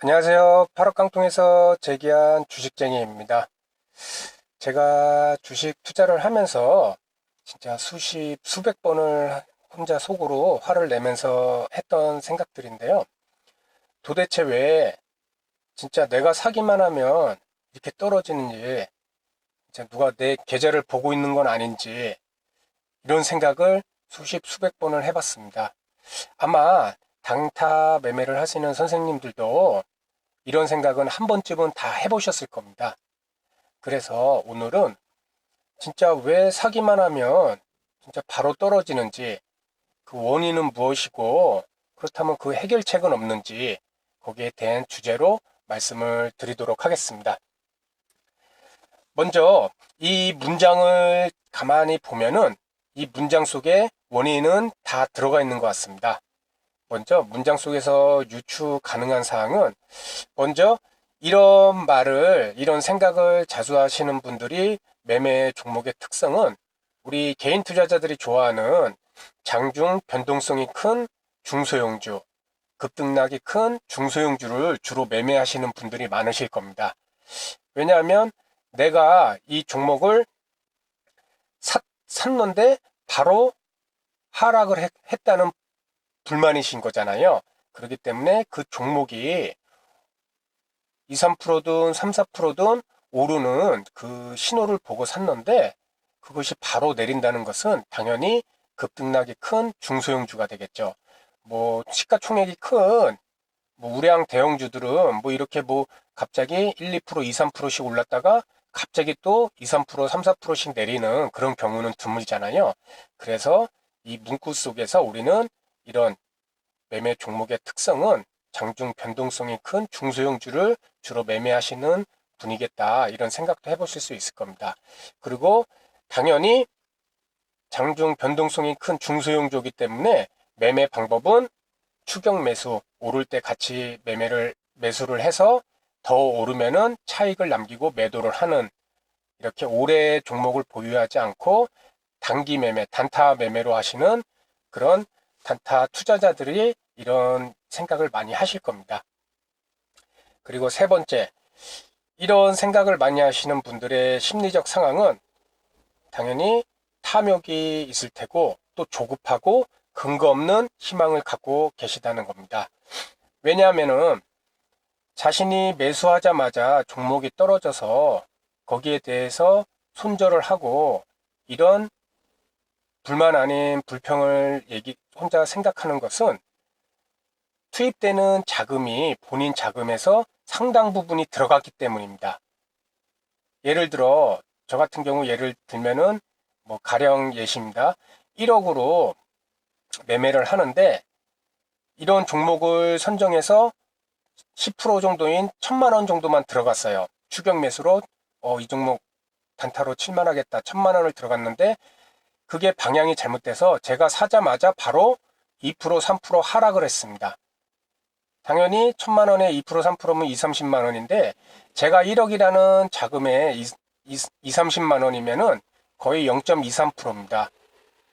안녕하세요. 8억 깡통에서 재기한 주식쟁이입니다. 제가 주식 투자를 하면서 진짜 수백 번을 혼자 속으로 화를 내면서 했던 생각들인데요. 도대체 왜 진짜 내가 사기만 하면 이렇게 떨어지는지, 진짜 누가 내 계좌를 보고 있는 건 아닌지, 이런 생각을 수백 번을 해봤습니다. 아마 당타 매매를 하시는 선생님들도 이런 생각은 한 번쯤은 다 해보셨을 겁니다. 그래서 오늘은 진짜 왜 사기만 하면 진짜 바로 떨어지는지, 그 원인은 무엇이고, 그렇다면 그 해결책은 없는지, 거기에 대한 주제로 말씀을 드리도록 하겠습니다. 먼저 이 문장을 가만히 보면은 이 문장 속에 원인은 다 들어가 있는 것 같습니다. 먼저 문장 속에서 유추 가능한 사항은, 먼저 이런 생각을 자주 하시는 분들이 매매 종목의 특성은 우리 개인 투자자들이 좋아하는 장중 변동성이 큰 중소형주, 급등락이 큰 중소형주를 주로 매매하시는 분들이 많으실 겁니다. 왜냐하면 내가 이 종목을 샀는데 바로 하락을 했다는 불만이신 거잖아요. 그렇기 때문에 그 종목이 2, 3%든 3, 4%든 오르는 그 신호를 보고 샀는데 그것이 바로 내린다는 것은 당연히 급등락이 큰 중소형주가 되겠죠. 뭐 시가총액이 큰 우량 대형주들은 이렇게 갑자기 1, 2%, 2, 3%씩 올랐다가 갑자기 또 2, 3%, 3, 4%씩 내리는 그런 경우는 드물잖아요. 그래서 이 문구 속에서 우리는 이런 매매 종목의 특성은 장중 변동성이 큰 중소형주를 주로 매매하시는 분이겠다, 이런 생각도 해보실 수 있을 겁니다. 그리고 당연히 장중 변동성이 큰 중소형주이기 때문에 매매 방법은 추격 매수, 오를 때 같이 매수를 해서 더 오르면은 차익을 남기고 매도를 하는, 이렇게 오래 종목을 보유하지 않고 단기 매매, 단타 매매로 하시는 그런 단타 투자자들이 이런 생각을 많이 하실 겁니다. 그리고 세 번째, 이런 생각을 많이 하시는 분들의 심리적 상황은 당연히 탐욕이 있을 테고, 또 조급하고 근거 없는 희망을 갖고 계시다는 겁니다. 왜냐하면은 자신이 매수하자마자 종목이 떨어져서 거기에 대해서 손절을 하고, 이런 불만 아닌 불평을 혼자 생각하는 것은 투입되는 자금이 본인 자금에서 상당 부분이 들어갔기 때문입니다. 예를 들어 저 같은 경우 예를 들면은 가령 예시입니다. 1억으로 매매를 하는데 이런 종목을 선정해서 10% 정도인 1000만 원 정도만 들어갔어요. 추격 매수로 이 종목 단타로 칠만하겠다, 1000만 원을 들어갔는데 그게 방향이 잘못돼서 제가 사자마자 바로 2%, 3% 하락을 했습니다. 당연히 1000만 원에 2%, 3%면 2, 30만 원인데 제가 1억이라는 자금에 2, 30만 원이면은 거의 0.23%입니다.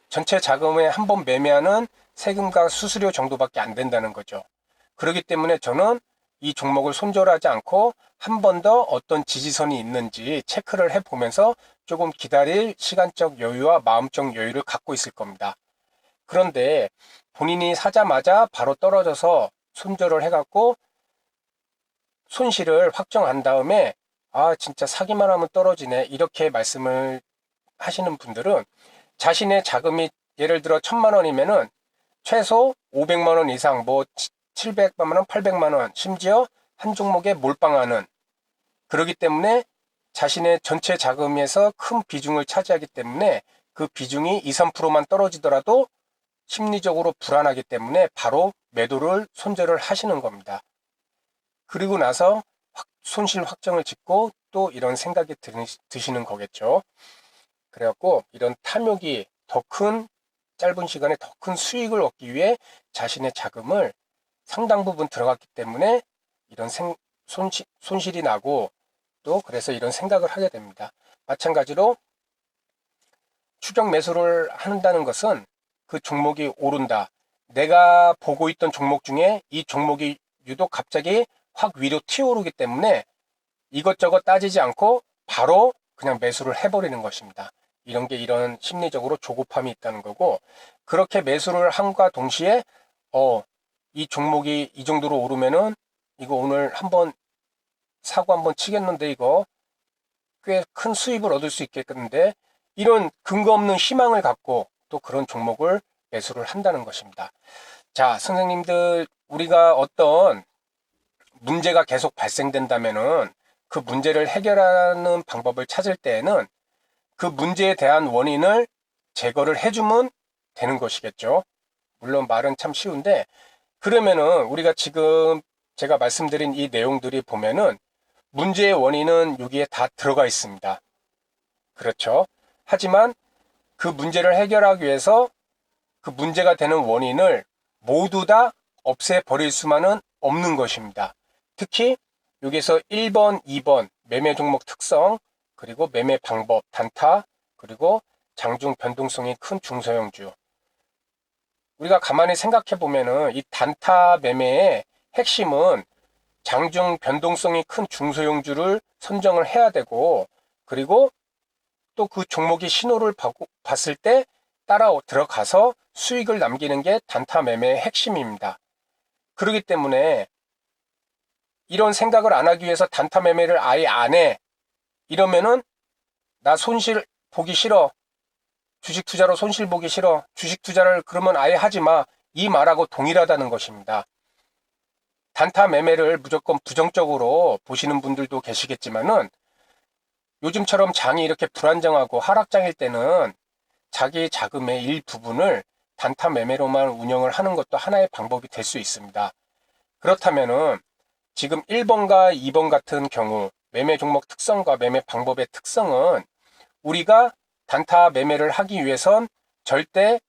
전체 자금에 한 번 매매하는 세금과 수수료 정도밖에 안 된다는 거죠. 그렇기 때문에 저는 이 종목을 손절하지 않고 한 번 더 어떤 지지선이 있는지 체크를 해보면서 조금 기다릴 시간적 여유와 마음적 여유를 갖고 있을 겁니다. 그런데 본인이 사자마자 바로 떨어져서 손절을 해갖고 손실을 확정한 다음에 진짜 사기만 하면 떨어지네, 이렇게 말씀을 하시는 분들은 자신의 자금이 예를 들어 1000만 원이면은 최소 500만 원 이상, 700만 원, 800만 원, 심지어 한 종목에 몰빵하는, 그렇기 때문에 자신의 전체 자금에서 큰 비중을 차지하기 때문에 그 비중이 2, 3%만 떨어지더라도 심리적으로 불안하기 때문에 바로 매도를 손절을 하시는 겁니다. 그리고 나서 손실 확정을 짓고 또 이런 생각이 드시는 거겠죠. 그래갖고 이런 탐욕이 더 큰, 짧은 시간에 더 큰 수익을 얻기 위해 자신의 자금을 상당 부분 들어갔기 때문에 이런 손실이 나고, 또 그래서 이런 생각을 하게 됩니다. 마찬가지로 추격 매수를 한다는 것은 그 종목이 오른다, 내가 보고 있던 종목 중에 이 종목이 유독 갑자기 확 위로 튀어오르기 때문에 이것저것 따지지 않고 바로 그냥 매수를 해버리는 것입니다. 이런 심리적으로 조급함이 있다는 거고, 그렇게 매수를 함과 동시에 이 종목이 이 정도로 오르면은 이거 오늘 한번 사고 한번 치겠는데 이거 꽤 큰 수입을 얻을 수 있겠는데, 이런 근거 없는 희망을 갖고 또 그런 종목을 매수를 한다는 것입니다. 자, 선생님들, 우리가 어떤 문제가 계속 발생된다면은 그 문제를 해결하는 방법을 찾을 때에는 그 문제에 대한 원인을 제거를 해주면 되는 것이겠죠. 물론 말은 참 쉬운데, 그러면은 우리가 지금 제가 말씀드린 이 내용들이 보면은 문제의 원인은 여기에 다 들어가 있습니다. 그렇죠. 하지만 그 문제를 해결하기 위해서 그 문제가 되는 원인을 모두 다 없애버릴 수만은 없는 것입니다. 특히 여기서 1번, 2번 매매 종목 특성, 그리고 매매 방법, 단타, 그리고 장중 변동성이 큰 중소형주. 우리가 가만히 생각해 보면은 이 단타 매매의 핵심은 장중 변동성이 큰 중소형주를 선정을 해야 되고, 그리고 또 그 종목이 신호를 봤을 때 따라 들어가서 수익을 남기는 게 단타 매매의 핵심입니다. 그렇기 때문에 이런 생각을 안 하기 위해서 단타 매매를 아예 안 해. 이러면은 나 손실 보기 싫어. 주식 투자로 손실 보기 싫어. 주식 투자를 그러면 아예 하지 마. 이 말하고 동일하다는 것입니다. 단타 매매를 무조건 부정적으로 보시는 분들도 계시겠지만은 요즘처럼 장이 이렇게 불안정하고 하락장일 때는 자기 자금의 일부분을 단타 매매로만 운영을 하는 것도 하나의 방법이 될 수 있습니다. 그렇다면은 지금 1번과 2번 같은 경우 매매 종목 특성과 매매 방법의 특성은 우리가 단타 매매를 하기 위해선 절대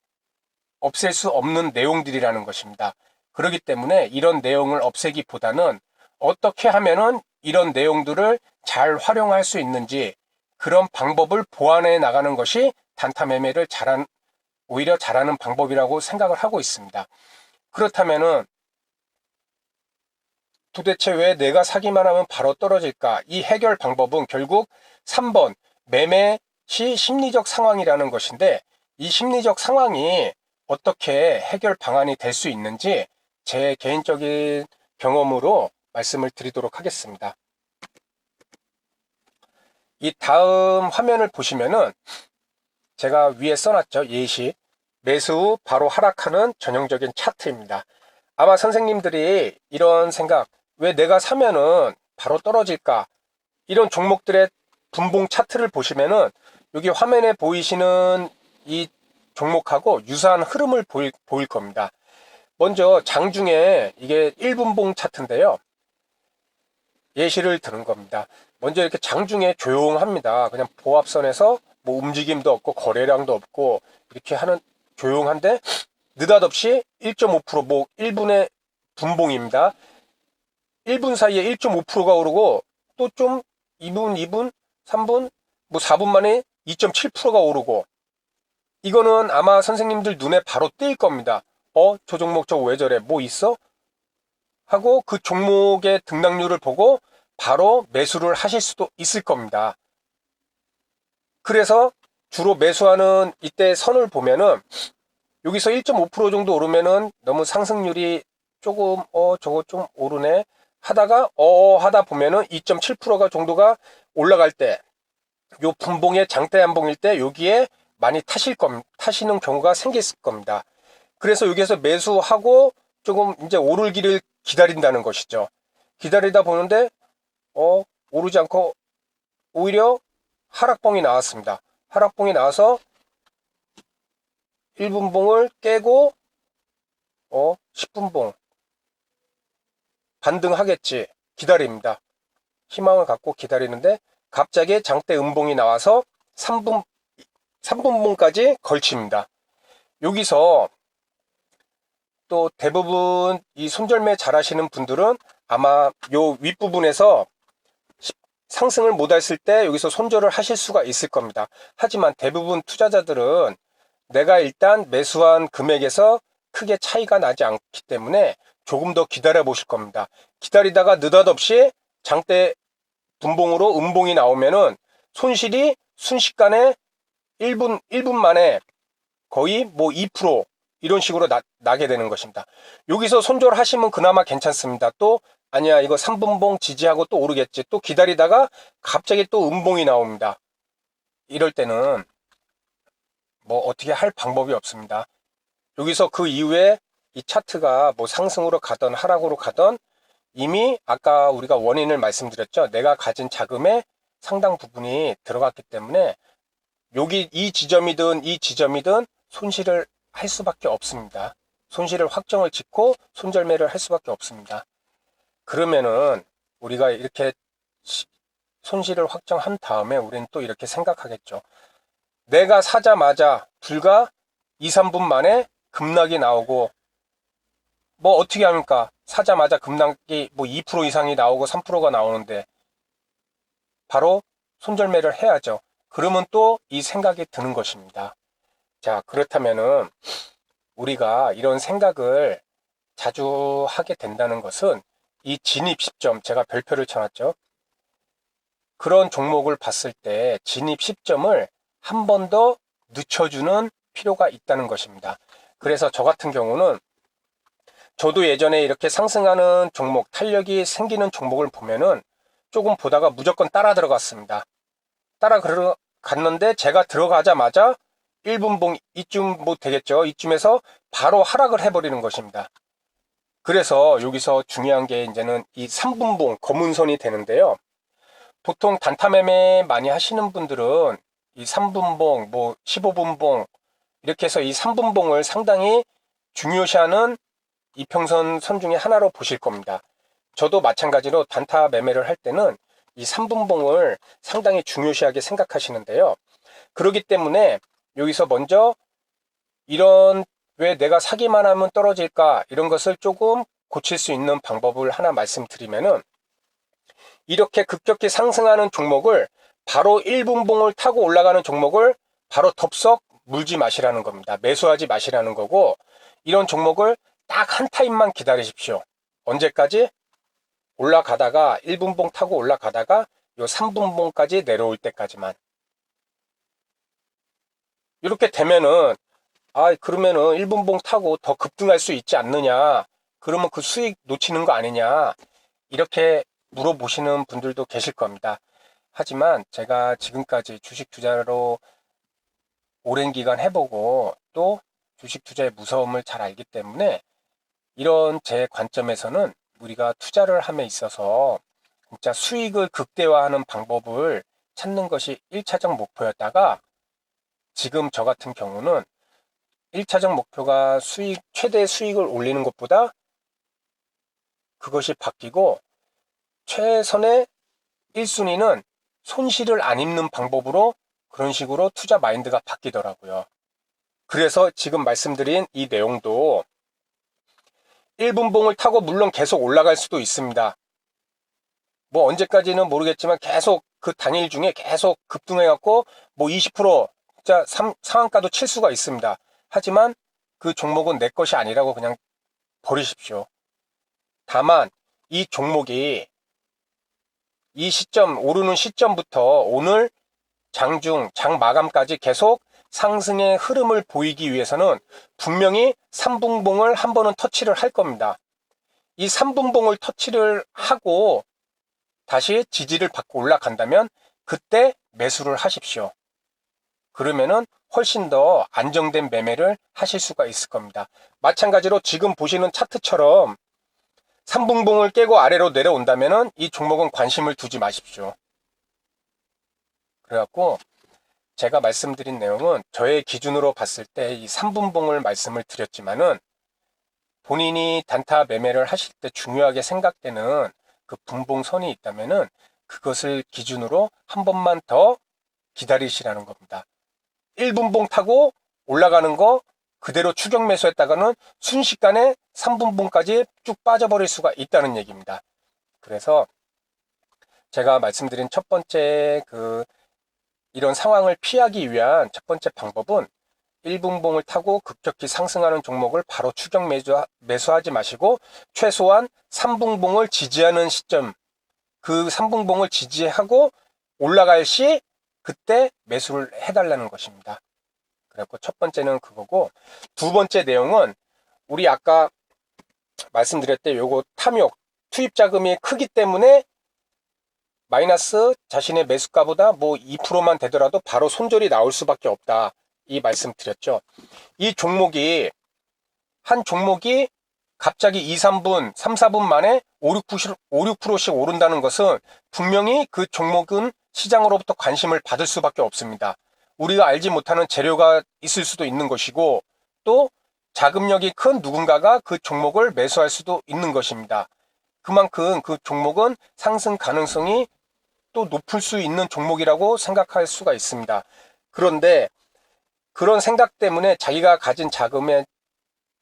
없앨 수 없는 내용들이라는 것입니다. 그렇기 때문에 이런 내용을 없애기보다는 어떻게 하면은 이런 내용들을 잘 활용할 수 있는지 그런 방법을 보완해 나가는 것이 단타 매매를 오히려 잘하는 방법이라고 생각을 하고 있습니다. 그렇다면은 도대체 왜 내가 사기만 하면 바로 떨어질까? 이 해결 방법은 결국 3번 매매 시 심리적 상황이라는 것인데, 이 심리적 상황이 어떻게 해결 방안이 될 수 있는지 제 개인적인 경험으로 말씀을 드리도록 하겠습니다. 이 다음 화면을 보시면은 제가 위에 써놨죠. 예시. 매수 후 바로 하락하는 전형적인 차트입니다. 아마 선생님들이 이런 생각, 왜 내가 사면은 바로 떨어질까? 이런 종목들의 분봉 차트를 보시면은 여기 화면에 보이시는 이 종목하고 유사한 흐름을 보일 겁니다. 먼저 장중에 이게 1분봉 차트인데요. 예시를 드는 겁니다. 먼저 이렇게 장중에 조용합니다. 그냥 보합선에서 뭐 움직임도 없고 거래량도 없고 이렇게 하는 조용한데 느닷없이 1.5% 뭐 1분의 분봉입니다. 1분 사이에 1.5%가 오르고 또 좀 2분, 2분, 3분, 뭐 4분 만에 2.7%가 오르고, 이거는 아마 선생님들 눈에 바로 띌 겁니다. 저 종목 저거 왜 저래? 뭐 있어? 하고 그 종목의 등락률을 보고 바로 매수를 하실 수도 있을 겁니다. 그래서 주로 매수하는 이때 선을 보면은 여기서 1.5% 정도 오르면은 너무 상승률이 조금 저거 좀 오르네 하다가 하다 보면은 2.7%가 정도가 올라갈 때, 요 분봉의 장대 한봉일 때 여기에 많이 타시는 경우가 생겼을 겁니다. 그래서 여기에서 매수하고 조금 이제 오르기를 기다린다는 것이죠. 기다리다 보는데 오르지 않고 오히려 하락봉이 나왔습니다. 하락봉이 나와서 1분봉을 깨고 10분봉 반등하겠지 기다립니다. 희망을 갖고 기다리는데 갑자기 장대 음봉이 나와서 3분봉까지 걸칩니다. 여기서 또 대부분 이 손절매 잘 하시는 분들은 아마 요 윗부분에서 상승을 못 했을 때 여기서 손절을 하실 수가 있을 겁니다. 하지만 대부분 투자자들은 내가 일단 매수한 금액에서 크게 차이가 나지 않기 때문에 조금 더 기다려 보실 겁니다. 기다리다가 느닷없이 장대 분봉으로 음봉이 나오면은 손실이 순식간에 1분 만에 거의 뭐 2% 이런 식으로 나게 되는 것입니다. 여기서 손절하시면 그나마 괜찮습니다. 또 아니야 이거 3분봉 지지하고 또 오르겠지. 또 기다리다가 갑자기 또 음봉이 나옵니다. 이럴 때는 뭐 어떻게 할 방법이 없습니다. 여기서 그 이후에 이 차트가 뭐 상승으로 가던 하락으로 가던 이미 아까 우리가 원인을 말씀드렸죠. 내가 가진 자금의 상당 부분이 들어갔기 때문에 여기 이 지점이든 이 지점이든 손실을 할 수밖에 없습니다. 손실을 확정을 짓고 손절매를 할 수밖에 없습니다. 그러면은 우리가 이렇게 손실을 확정한 다음에 우리는 또 이렇게 생각하겠죠. 내가 사자마자 불과 2, 3분 만에 급락이 나오고 뭐 어떻게 합니까? 사자마자 급락이 뭐 2% 이상이 나오고 3%가 나오는데 바로 손절매를 해야죠. 그러면 또 이 생각이 드는 것입니다. 자, 그렇다면은 우리가 이런 생각을 자주 하게 된다는 것은 이 진입 시점, 제가 별표를 쳐놨죠. 그런 종목을 봤을 때 진입 시점을 한 번 더 늦춰주는 필요가 있다는 것입니다. 그래서 저 같은 경우는 저도 예전에 이렇게 상승하는 종목, 탄력이 생기는 종목을 보면은 조금 보다가 무조건 따라 들어갔습니다. 따라 갔는데 제가 들어가자마자 1분봉 이쯤 뭐 되겠죠. 이쯤에서 바로 하락을 해버리는 것입니다. 그래서 여기서 중요한 게 이제는 이 3분봉 검은 선이 되는데요. 보통 단타 매매 많이 하시는 분들은 이 3분봉, 뭐 15분봉 이렇게 해서 이 3분봉을 상당히 중요시하는 이평선 선 중에 하나로 보실 겁니다. 저도 마찬가지로 단타 매매를 할 때는 이 3분봉을 상당히 중요시하게 생각하시는데요. 그렇기 때문에 여기서 먼저 이런 왜 내가 사기만 하면 떨어질까 이런 것을 조금 고칠 수 있는 방법을 하나 말씀드리면은 이렇게 급격히 상승하는 종목을 바로 1분봉을 타고 올라가는 종목을 바로 덥석 물지 마시라는 겁니다. 매수하지 마시라는 거고 이런 종목을 딱 한 타임만 기다리십시오. 언제까지? 올라가다가 1분봉 타고 올라가다가 요 3분봉까지 내려올 때까지만. 이렇게 되면은 그러면은 1분봉 타고 더 급등할 수 있지 않느냐. 그러면 그 수익 놓치는 거 아니냐. 이렇게 물어보시는 분들도 계실 겁니다. 하지만 제가 지금까지 주식 투자로 오랜 기간 해보고 또 주식 투자의 무서움을 잘 알기 때문에 이런 제 관점에서는 우리가 투자를 함에 있어서 진짜 수익을 극대화하는 방법을 찾는 것이 1차적 목표였다가 지금 저 같은 경우는 1차적 목표가 최대 수익을 올리는 것보다 그것이 바뀌고 최선의 1순위는 손실을 안 입는 방법으로 그런 식으로 투자 마인드가 바뀌더라고요. 그래서 지금 말씀드린 이 내용도 1분봉을 타고 물론 계속 올라갈 수도 있습니다. 뭐 언제까지는 모르겠지만 계속 그 당일 중에 계속 급등해갖고 뭐 20% 진짜 상한가도 칠 수가 있습니다. 하지만 그 종목은 내 것이 아니라고 그냥 버리십시오. 다만 이 종목이 이 시점 오르는 시점부터 오늘 장중 장 마감까지 계속 상승의 흐름을 보이기 위해서는 분명히 3분봉을 한 번은 터치를 할 겁니다. 이 3분봉을 터치를 하고 다시 지지를 받고 올라간다면 그때 매수를 하십시오. 그러면은 훨씬 더 안정된 매매를 하실 수가 있을 겁니다. 마찬가지로 지금 보시는 차트처럼 3분봉을 깨고 아래로 내려온다면은 이 종목은 관심을 두지 마십시오. 그래갖고 제가 말씀드린 내용은 저의 기준으로 봤을 때 이 3분봉을 말씀을 드렸지만은 본인이 단타 매매를 하실 때 중요하게 생각되는 그 분봉선이 있다면은 그것을 기준으로 한 번만 더 기다리시라는 겁니다. 1분봉 타고 올라가는 거 그대로 추격 매수했다가는 순식간에 3분봉까지 쭉 빠져버릴 수가 있다는 얘기입니다. 그래서 제가 말씀드린 첫 번째 이런 상황을 피하기 위한 첫 번째 방법은 1분봉을 타고 급격히 상승하는 종목을 바로 추격 매수하지 마시고 최소한 3분봉을 지지하는 시점, 그 3분봉을 지지하고 올라갈 시 그때 매수를 해달라는 것입니다. 그래서 첫 번째는 그거고, 두 번째 내용은 우리 아까 말씀드렸대 요거 탐욕, 투입 자금이 크기 때문에 마이너스 자신의 매수가보다 뭐 2%만 되더라도 바로 손절이 나올 수밖에 없다. 이 말씀 드렸죠. 이 종목이 한 종목이 갑자기 2, 3분, 3, 4분 만에 5, 6%씩 오른다는 것은 분명히 그 종목은 시장으로부터 관심을 받을 수밖에 없습니다. 우리가 알지 못하는 재료가 있을 수도 있는 것이고 또 자금력이 큰 누군가가 그 종목을 매수할 수도 있는 것입니다. 그만큼 그 종목은 상승 가능성이 또 높을 수 있는 종목이라고 생각할 수가 있습니다. 그런데 그런 생각 때문에 자기가 가진 자금의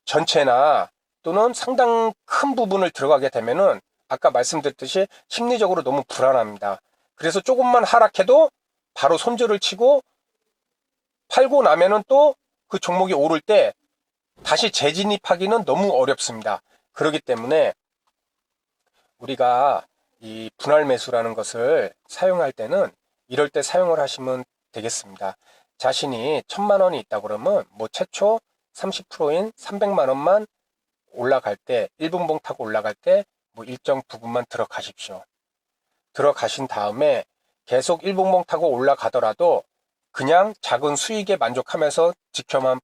전체나 또는 상당 큰 부분을 들어가게 되면은 아까 말씀드렸듯이 심리적으로 너무 불안합니다. 그래서 조금만 하락해도 바로 손절을 치고 팔고 나면은 또 그 종목이 오를 때 다시 재진입하기는 너무 어렵습니다. 그렇기 때문에 우리가 이 분할 매수라는 것을 사용할 때는 이럴 때 사용을 하시면 되겠습니다. 자신이 1000만 원이 있다 그러면 뭐 최초 30%인 300만 원만 올라갈 때 1분봉 타고 올라갈 때 뭐 일정 부분만 들어가십시오. 들어가신 다음에 계속 1분봉 타고 올라가더라도 그냥 작은 수익에 만족하면서 지켜만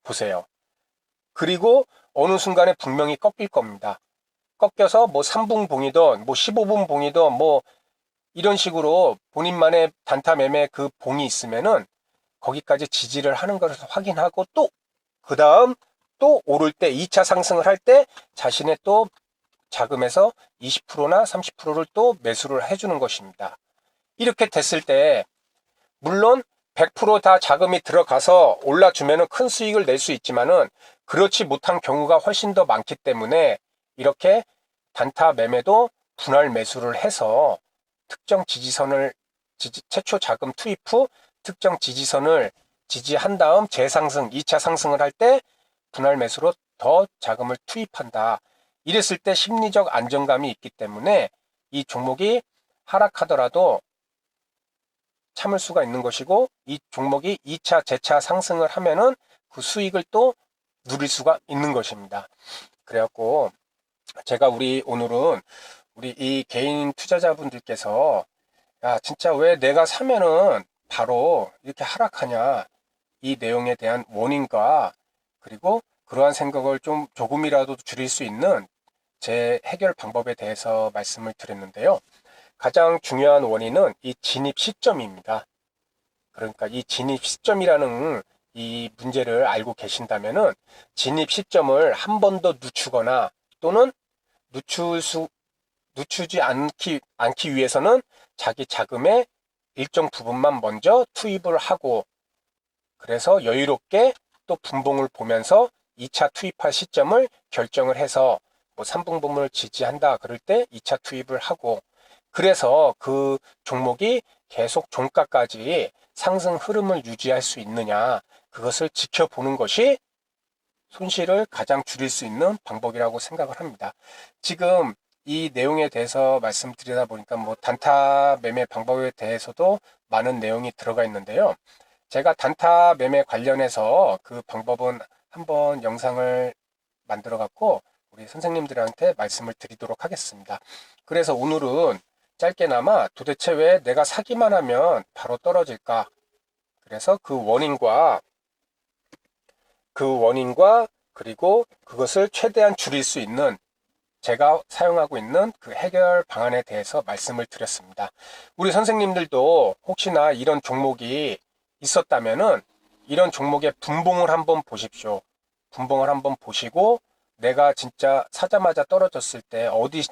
보세요. 그리고 어느 순간에 분명히 꺾일 겁니다. 꺾여서 뭐 3분 봉이든 뭐 15분 봉이든 뭐 이런 식으로 본인만의 단타 매매 그 봉이 있으면은 거기까지 지지를 하는 것을 확인하고 또 그 다음 또 오를 때 2차 상승을 할 때 자신의 또 자금에서 20%나 30%를 또 매수를 해주는 것입니다. 이렇게 됐을 때 물론 100% 다 자금이 들어가서 올라주면은 큰 수익을 낼 수 있지만은 그렇지 못한 경우가 훨씬 더 많기 때문에 이렇게 단타 매매도 분할 매수를 해서 특정 지지선을 최초 자금 투입 후 특정 지지선을 지지한 다음 재상승, 2차 상승을 할 때 분할 매수로 더 자금을 투입한다. 이랬을 때 심리적 안정감이 있기 때문에 이 종목이 하락하더라도 참을 수가 있는 것이고 이 종목이 2차, 재차 상승을 하면은 그 수익을 또 누릴 수가 있는 것입니다. 그래갖고 제가 오늘은 우리 이 개인 투자자분들께서 야 진짜 왜 내가 사면은 바로 이렇게 하락하냐 이 내용에 대한 원인과 그리고 그러한 생각을 좀 조금이라도 줄일 수 있는 제 해결 방법에 대해서 말씀을 드렸는데요. 가장 중요한 원인은 이 진입 시점입니다. 그러니까 이 진입 시점이라는 이 문제를 알고 계신다면은 진입 시점을 한 번 더 늦추거나 또는 늦추지 않기 위해서는 자기 자금의 일정 부분만 먼저 투입을 하고 그래서 여유롭게 또 분봉을 보면서 2차 투입할 시점을 결정을 해서 뭐 3분봉을 지지한다 그럴 때 2차 투입을 하고 그래서 그 종목이 계속 종가까지 상승 흐름을 유지할 수 있느냐 그것을 지켜보는 것이 손실을 가장 줄일 수 있는 방법이라고 생각을 합니다. 지금 이 내용에 대해서 말씀드리다 보니까 뭐 단타 매매 방법에 대해서도 많은 내용이 들어가 있는데요. 제가 단타 매매 관련해서 그 방법은 한번 영상을 만들어 갖고 우리 선생님들한테 말씀을 드리도록 하겠습니다. 그래서 오늘은 짧게나마 도대체 왜 내가 사기만 하면 바로 떨어질까? 그래서 그 원인과 그리고 그것을 최대한 줄일 수 있는 제가 사용하고 있는 그 해결 방안에 대해서 말씀을 드렸습니다. 우리 선생님들도 혹시나 이런 종목이 있었다면은 이런 종목의 분봉을 한번 보십시오. 분봉을 한번 보시고 내가 진짜 사자마자 떨어졌을 때 어디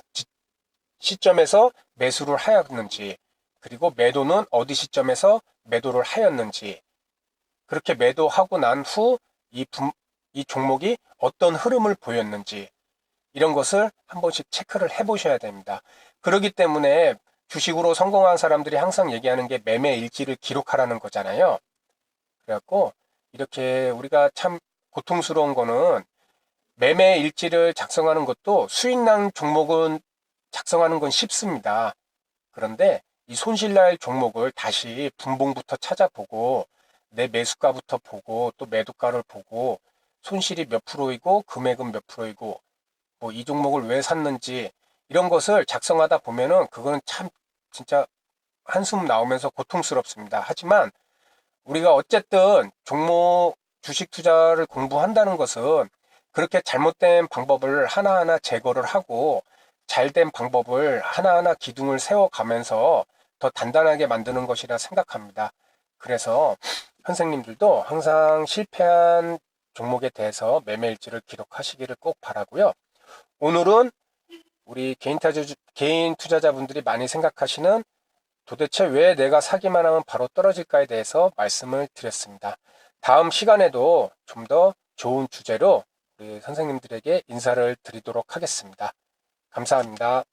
시점에서 매수를 하였는지 그리고 매도는 어디 시점에서 매도를 하였는지 그렇게 매도하고 난 후 이 종목이 어떤 흐름을 보였는지 이런 것을 한 번씩 체크를 해 보셔야 됩니다. 그렇기 때문에 주식으로 성공한 사람들이 항상 얘기하는 게 매매 일지를 기록하라는 거잖아요. 그래갖고 이렇게 우리가 참 고통스러운 거는 매매 일지를 작성하는 것도 수익난 종목은 작성하는 건 쉽습니다. 그런데 이 손실날 종목을 다시 분봉부터 찾아보고 내 매수가부터 보고 또 매도가를 보고 손실이 몇 프로이고 금액은 몇 프로이고 뭐 이 종목을 왜 샀는지 이런 것을 작성하다 보면은 그거는 참 진짜 한숨 나오면서 고통스럽습니다. 하지만 우리가 어쨌든 종목 주식 투자를 공부한다는 것은 그렇게 잘못된 방법을 하나하나 제거를 하고 잘된 방법을 하나하나 기둥을 세워가면서 더 단단하게 만드는 것이라 생각합니다. 그래서 선생님들도 항상 실패한 종목에 대해서 매매일지를 기록하시기를 꼭 바라고요. 오늘은 우리 개인 투자자분들이 많이 생각하시는 도대체 왜 내가 사기만 하면 바로 떨어질까에 대해서 말씀을 드렸습니다. 다음 시간에도 좀 더 좋은 주제로 우리 선생님들에게 인사를 드리도록 하겠습니다. 감사합니다.